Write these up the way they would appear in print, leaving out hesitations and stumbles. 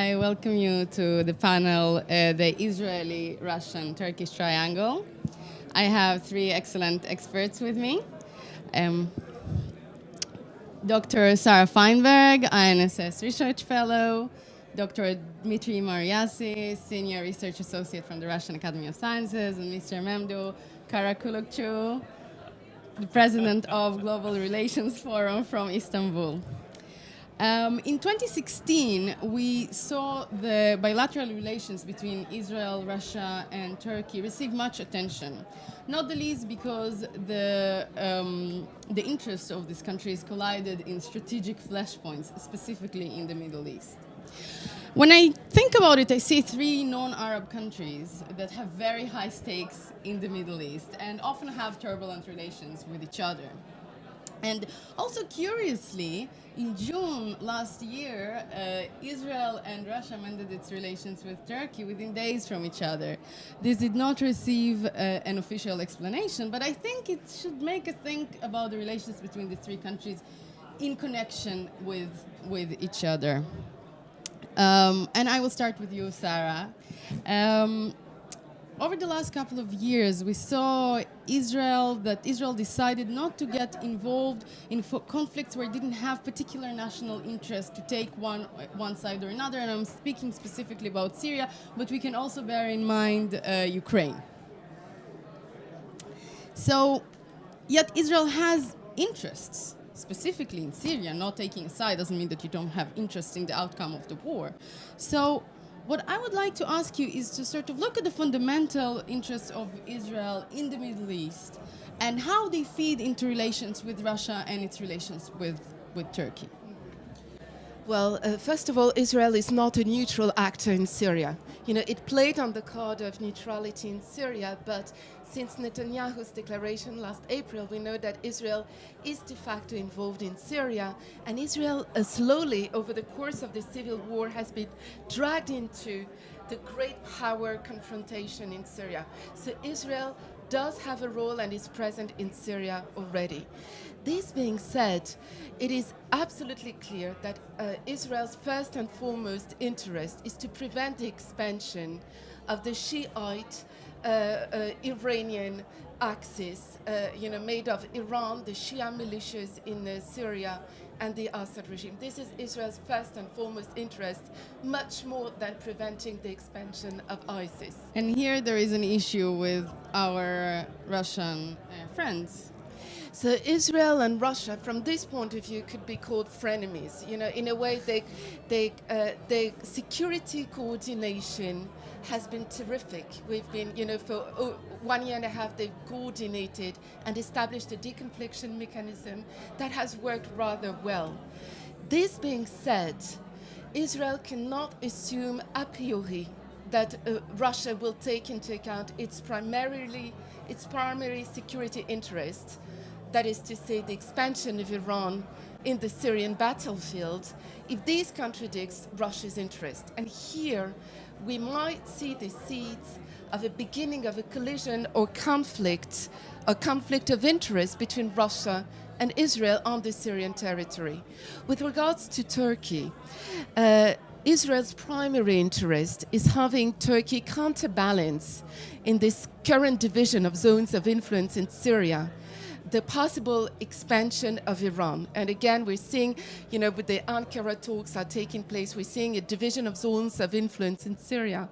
I welcome you to the panel, the Israeli-Russian-Turkish Triangle. I have three excellent experts with me. Dr. Sarah Feinberg, INSS Research Fellow, Dr. Dmitry Mariasi, Senior Research Associate from the Russian Academy of Sciences, and Mr. Memdu Karakulukcu, the President of Global Relations Forum from Istanbul. In 2016, we saw the bilateral relations between Israel, Russia, and Turkey receive much attention, not the least because the interests of these countries collided in strategic flashpoints, specifically in the Middle East. When I think about it, I see three non-Arab countries that have very high stakes in the Middle East and often have turbulent relations with each other. And also curiously, in June last year, Israel and Russia mended its relations with Turkey within days from each other. This did not receive an official explanation, but I think it should make us think about the relations between the three countries in connection with each other. And I will start with you, Sarah. Over the last couple of years, we saw that Israel decided not to get involved in conflicts where it didn't have particular national interest to take one side or another. And I'm speaking specifically about Syria, but we can also bear in mind Ukraine. So, yet Israel has interests, specifically in Syria. Not taking a side doesn't mean that you don't have interest in the outcome of the war. So, what I would like to ask you is to sort of look at the fundamental interests of Israel in the Middle East and how they feed into relations with Russia and its relations with Turkey. Well, first of all, Israel is not a neutral actor in Syria. You know, it played on the card of neutrality in Syria, but since Netanyahu's declaration last April, we know that Israel is de facto involved in Syria, and Israel slowly, over the course of the civil war, has been dragged into the great power confrontation in Syria. So Israel does have a role and is present in Syria already. This being said, it is absolutely clear that Israel's first and foremost interest is to prevent the expansion of the Shiite Iranian axis, made of Iran, the Shia militias in Syria, and the Assad regime. This is Israel's first and foremost interest, much more than preventing the expansion of ISIS. And here there is an issue with our Russian friends. So Israel and Russia, from this point of view, could be called frenemies. You know, in a way, their security coordination has been terrific. We've been, for 1 year and a half, they've coordinated and established a deconfliction mechanism that has worked rather well. This being said, Israel cannot assume a priori that Russia will take into account its primary security interest, that is to say, the expansion of Iran in the Syrian battlefield, if this contradicts Russia's interest. And here, we might see the seeds of a beginning of a collision or conflict, a conflict of interest between Russia and Israel on the Syrian territory. With regards to Turkey, Israel's primary interest is having Turkey counterbalance in this current division of zones of influence in Syria the possible expansion of Iran. And again, we're seeing, with the Ankara talks are taking place, we're seeing a division of zones of influence in Syria.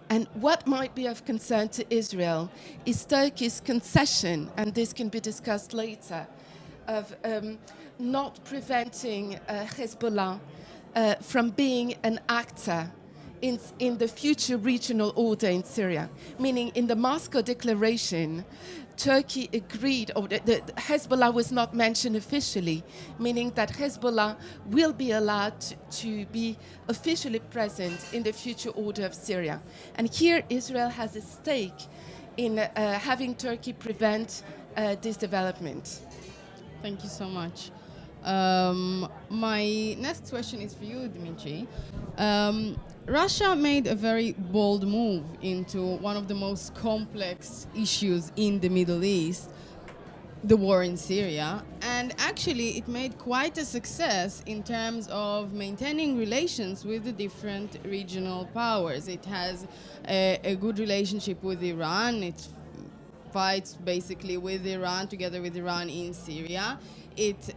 And what might be of concern to Israel is Turkey's concession, and this can be discussed later, of not preventing Hezbollah from being an actor in the future regional order in Syria. Meaning in the Moscow Declaration, Turkey agreed, or the Hezbollah was not mentioned officially, meaning that Hezbollah will be allowed to be officially present in the future order of Syria. And here Israel has a stake in having Turkey prevent this development. Thank you so much. My next question is for you, Dmitry. Russia made a very bold move into one of the most complex issues in the Middle East the war in Syria, and actually it made quite a success in terms of maintaining relations with the different regional powers. It has a good relationship with Iran. It fights basically with Iran, together with Iran in Syria. It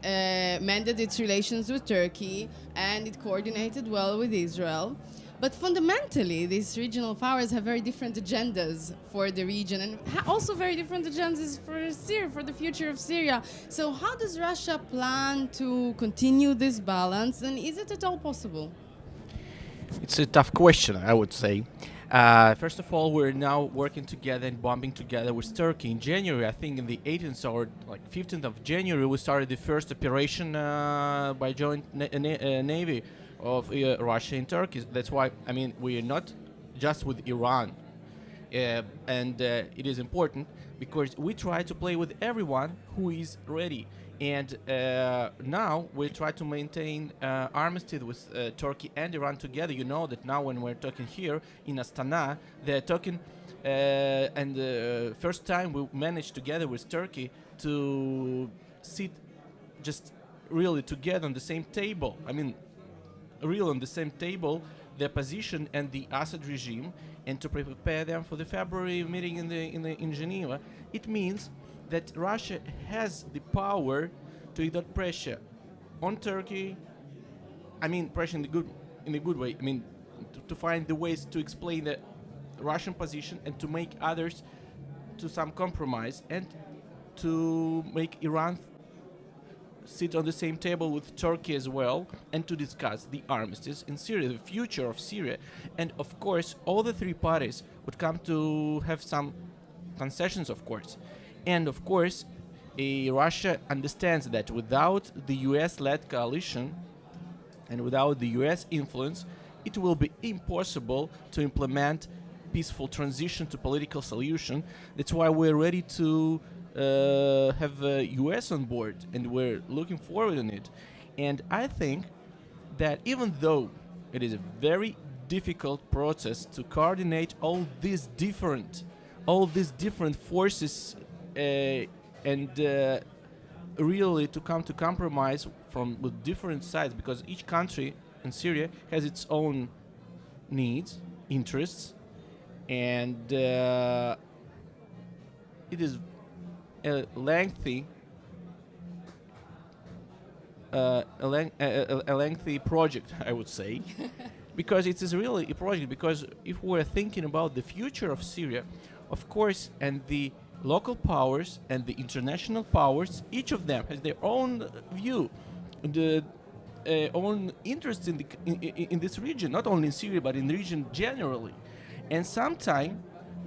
mended its relations with Turkey, and it coordinated well with Israel. But fundamentally, these regional powers have very different agendas for the region, and also very different agendas for Syria, for the future of Syria. So how does Russia plan to continue this balance, and is it at all possible? It's a tough question, I would say. First of all, we're now working together and bombing together with Turkey. In January, I think in the 18th or like 15th of January, we started the first operation by joint navy of Russia and Turkey. That's why, I mean, we are not just with Iran. And it is important because we try to play with everyone who is ready. And now we try to maintain armistice with Turkey and Iran together. You know that now when we're talking here in Astana, they're talking, and the first time we managed together with Turkey to sit just really together on the same table. I mean, really on the same table, the opposition and the Assad regime, and to prepare them for the February meeting in Geneva. It means that Russia has the power to exert pressure on Turkey. I mean, pressure in the good way. I mean, to find the ways to explain the Russian position and to make others to some compromise, and to make Iran sit on the same table with Turkey as well, and to discuss the armistice in Syria, the future of Syria. And of course, all the three parties would come to have some concessions, of course. And of course, Russia understands that without the US-led coalition and without the US influence, it will be impossible to implement peaceful transition to political solution. That's why we're ready to have US on board, and we're looking forward on it. And I think that even though it is a very difficult process to coordinate all these different forces and really to come to compromise from with different sides, because each country in Syria has its own needs, interests, and it is a lengthy project, I would say, because it is really a project. Because if we're thinking about the future of Syria, of course, and the local powers and the international powers, each of them has their own view, the own interest in this region, not only in Syria but in the region generally, and sometimes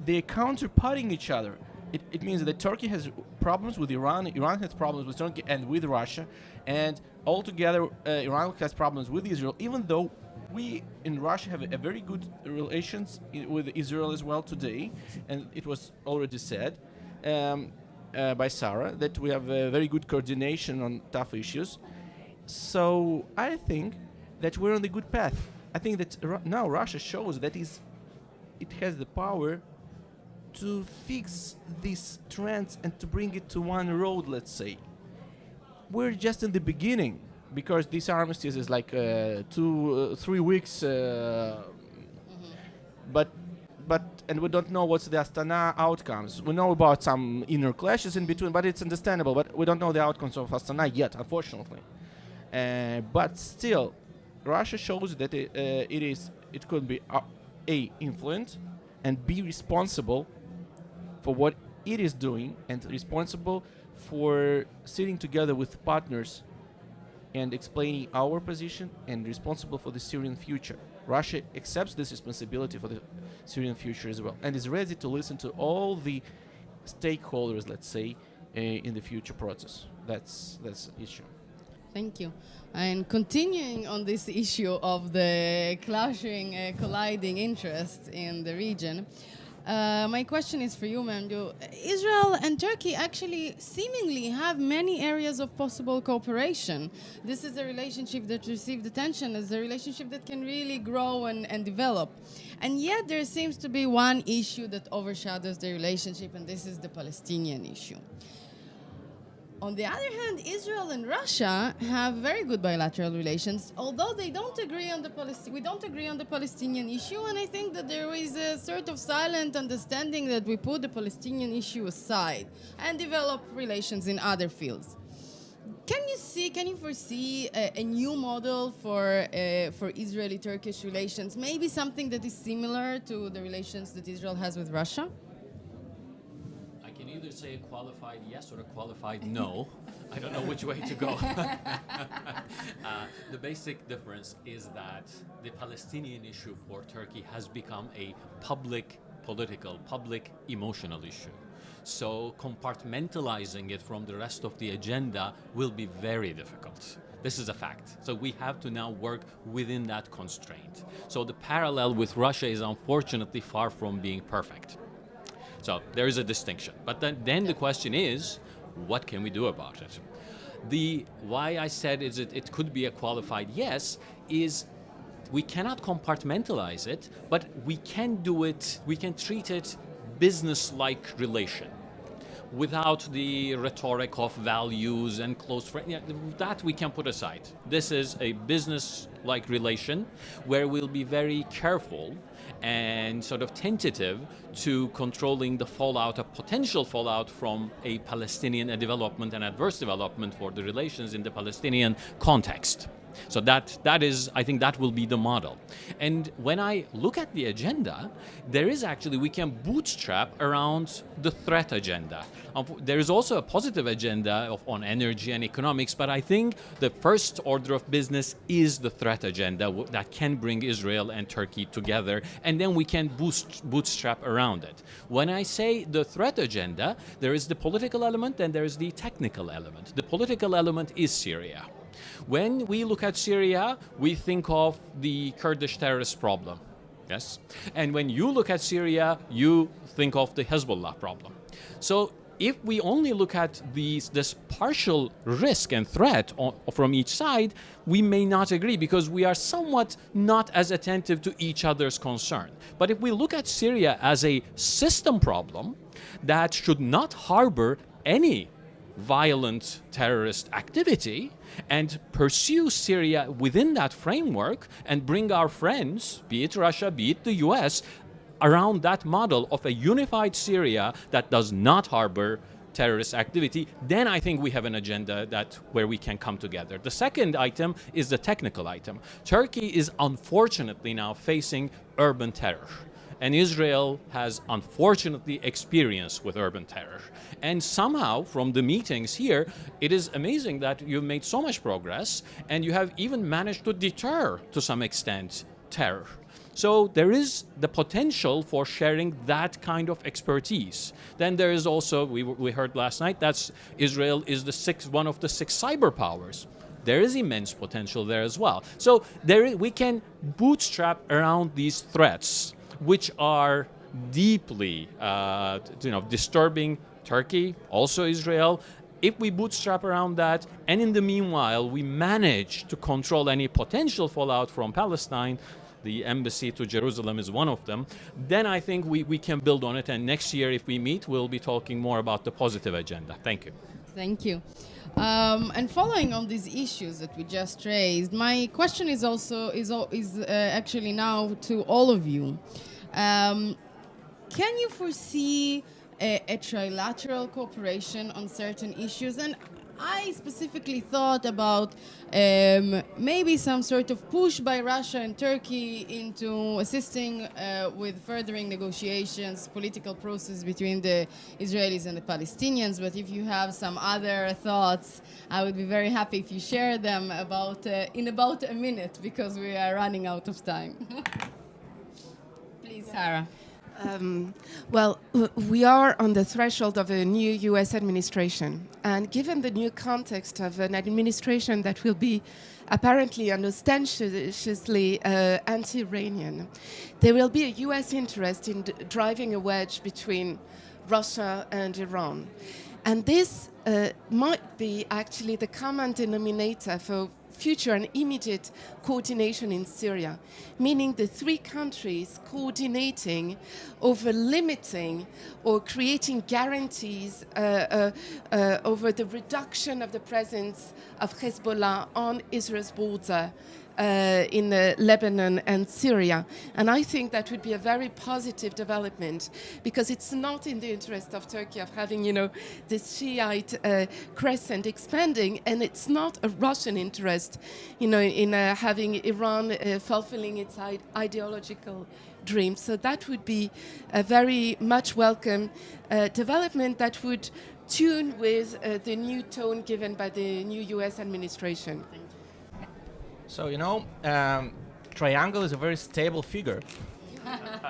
they're counterparting each other. It means that Turkey has problems with Iran, Iran has problems with Turkey and with Russia, and altogether Iran has problems with Israel, even though we in Russia have a very good relations with Israel as well today, and it was already said by Sarah that we have a very good coordination on tough issues. So I think that we're on the good path. I think that now Russia shows that it has the power to fix these trends and to bring it to one road, let's say. We're just in the beginning, because this armistice is like 3 weeks, but and we don't know what's the Astana outcomes. We know about some inner clashes in between, but it's understandable. But we don't know the outcomes of Astana yet, unfortunately. But still, Russia shows that it could be A, influent, and B, responsible for what it is doing, and responsible for sitting together with partners and explaining our position, and responsible for the Syrian future. Russia accepts this responsibility for the Syrian future as well, and is ready to listen to all the stakeholders, let's say, in the future process. That's the issue. Thank you. And continuing on this issue of the clashing, colliding interests in the region, my question is for you, Memdu. Israel and Turkey actually seemingly have many areas of possible cooperation. This is a relationship that received attention as a relationship that can really grow and develop. And yet there seems to be one issue that overshadows the relationship, and this is the Palestinian issue. On the other hand, Israel and Russia have very good bilateral relations, although they don't agree on we don't agree on the Palestinian issue, and I think that there is a sort of silent understanding that we put the Palestinian issue aside and develop relations in other fields. Can you foresee a new model for Israeli-Turkish relations? Maybe something that is similar to the relations that Israel has with Russia? I can either say a qualified yes or a qualified no. I don't know which way to go. The basic difference is that the Palestinian issue for Turkey has become a public political, public emotional issue. So compartmentalizing it from the rest of the agenda will be very difficult. This is a fact. So we have to now work within that constraint. So the parallel with Russia is unfortunately far from being perfect. So there is a distinction. But then the question is, what can we do about it? Why I said it could be a qualified yes is we cannot compartmentalize it, but we can do it, we can treat it business-like relation without the rhetoric of values and close friends. Yeah, that we can put aside. This is a business-like relation where we'll be very careful and sort of tentative to controlling the fallout, a potential fallout from a Palestinian development and adverse development for the relations in the Palestinian context. So that is, I think that will be the model. And when I look at the agenda, there is actually, we can bootstrap around the threat agenda. There is also a positive agenda on energy and economics, but I think the first order of business is the threat agenda that can bring Israel and Turkey together, and then we can bootstrap around it. When I say the threat agenda, there is the political element and there is the technical element. The political element is Syria. When we look at Syria, we think of the Kurdish terrorist problem, yes? And when you look at Syria, you think of the Hezbollah problem. So if we only look at this partial risk and threat from each side, we may not agree because we are somewhat not as attentive to each other's concern. But if we look at Syria as a system problem that should not harbor any violent terrorist activity and pursue Syria within that framework and bring our friends, be it Russia, be it the US, around that model of a unified Syria that does not harbor terrorist activity, then I think we have an agenda where we can come together. The second item is the technical item. Turkey is unfortunately now facing urban terror. And Israel has unfortunately experience with urban terror. And somehow, from the meetings here, it is amazing that you've made so much progress and you have even managed to deter, to some extent, terror. So there is the potential for sharing that kind of expertise. Then there is also, we heard last night, that Israel is one of the 6 cyber powers. There is immense potential there as well. So we can bootstrap around these threats, which are deeply disturbing Turkey, also Israel. If we bootstrap around that, and in the meanwhile, we manage to control any potential fallout from Palestine, the embassy to Jerusalem is one of them, then I think we can build on it. And next year, if we meet, we'll be talking more about the positive agenda. Thank you. Thank you. And following on these issues that we just raised, my question is actually now to all of you. Can you foresee a trilateral cooperation on certain issues? And I specifically thought about maybe some sort of push by Russia and Turkey into assisting with furthering negotiations, political process between the Israelis and the Palestinians. But if you have some other thoughts, I would be very happy if you share them in about a minute, because we are running out of time. Please, Sarah. Well, we are on the threshold of a new U.S. administration. And given the new context of an administration that will be apparently and ostentatiously anti-Iranian, there will be a U.S. interest in driving a wedge between Russia and Iran. And this might be actually the common denominator future and immediate coordination in Syria, meaning the three countries coordinating over limiting or creating guarantees over the reduction of the presence of Hezbollah on Israel's border in Lebanon and Syria. And I think that would be a very positive development, because it's not in the interest of Turkey of having, this Shiite crescent expanding, and it's not a Russian interest, in having Iran fulfilling its ideological dreams. So that would be a very much welcome development that would tune with the new tone given by the new US administration. So, triangle is a very stable figure.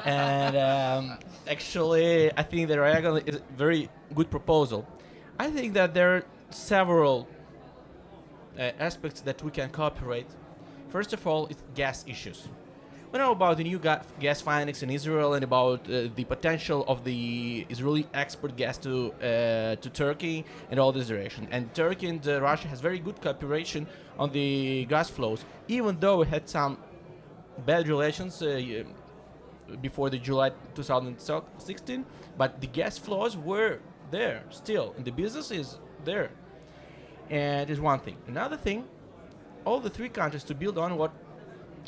And actually, I think the triangle is a very good proposal. I think that there are several aspects that we can cooperate. First of all, it's gas issues. We know about the new gas findings in Israel and about the potential of the Israeli export gas to Turkey and all this direction. And Turkey and Russia has very good cooperation on the gas flows, even though we had some bad relations before the July 2016. But the gas flows were there still, and the business is there. And is one thing. Another thing, all the three countries, to build on what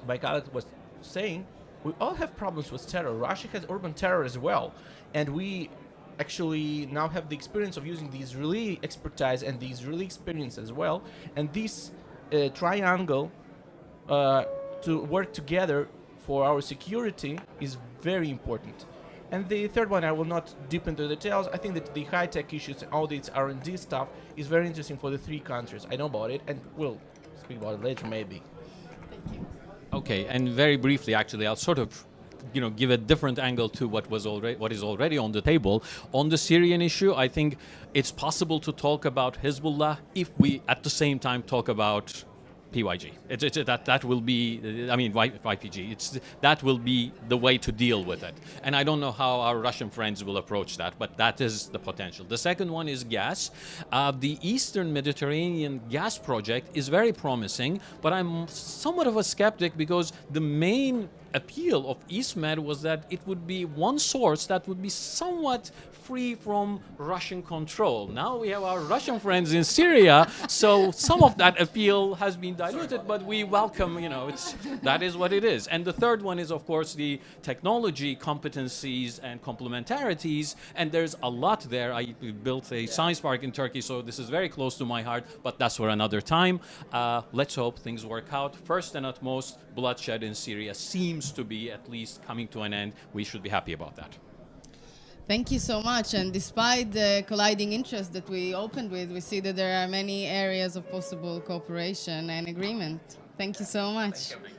Baikalat was saying, we all have problems with terror. Russia has urban terror as well, and we actually now have the experience of using the Israeli expertise and the Israeli experience as well, and this triangle to work together for our security is very important. And the third one, I will not deep into the details. I think that the high-tech issues and all this R&D stuff is very interesting for the three countries. I know about it, and we'll speak about it later maybe. Thank you. Okay, and very briefly, actually, I'll sort of, give a different angle to what is already on the table. On the Syrian issue, I think it's possible to talk about Hezbollah if we, at the same time, talk about PYG. That will be, YPG. That will be the way to deal with it. And I don't know how our Russian friends will approach that, but that is the potential. The second one is gas. The Eastern Mediterranean gas project is very promising, but I'm somewhat of a skeptic because the main appeal of EastMed was that it would be one source that would be somewhat free from Russian control. Now we have our Russian friends in Syria, so some of that appeal has been diluted, but we welcome, that is what it is. And the third one is, of course, the technology competencies and complementarities, and there's a lot there. I built a science park in Turkey, so this is very close to my heart, but that's for another time. Let's hope things work out. First and utmost, bloodshed in Syria seems to be at least coming to an end. We should be happy about that. Thank you so much. And despite the colliding interests that we opened with, we see that there are many areas of possible cooperation and agreement. Thank you so much. Thank you.